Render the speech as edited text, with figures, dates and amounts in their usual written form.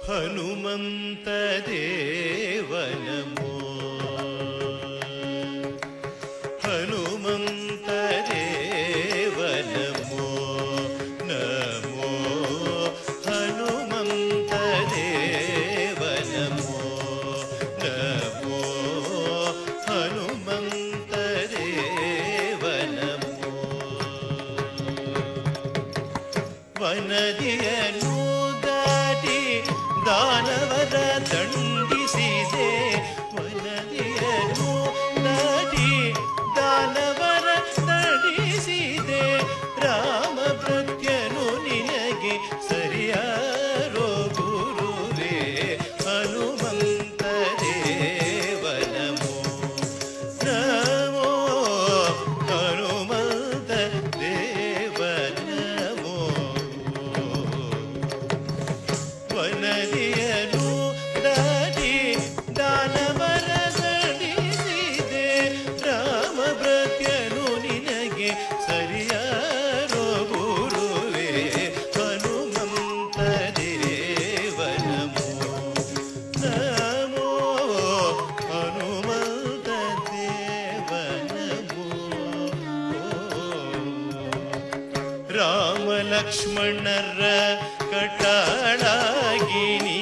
ಹನುಮಂತ ದೇವ ನಮೋ ಹನುಮಂತ ದೇವ ನಮೋ ನಮೋ ಹನುಮಂತ ದೇವ ನಮೋ ನಮೋ ಹನುಮಂತ ದೇವ ನಮೋ ವನದಿಯನು ದಾನವರ ದಂಡಿಸಿದೆ ವನದಿಯನು ನದಿ ದಾನವರ ದಂಡಿಸಿದೆ ರಾಮ ಪ್ರತ್ಯನು ನಿನಗೆ ಸರಿಯಾರೋ ಗುರುವೇ ಹನುಮಂತ ದೇವ ನಮೋ ನಮೋ ಹನುಮಂತ ದೇವ ನಮೋ ವನದಿಯನು ದಾಟಿ ದಾನವರ ದಂಡಿಸಿದೆ ರಾಮ ಭೃತ್ಯನು ನಿನಗೆ ಸರಿಯಾರೋ ಗುರುವೇ ಹನುಮಂತ ದೇವ ನಮೋ ನಮೋ ಹನುಮಂತ ದೇವ ನಮೋ ರಾಮ ಲಕ್ಷ್ಮಣರ ಕಟಾಳಾಗಿ ನೀ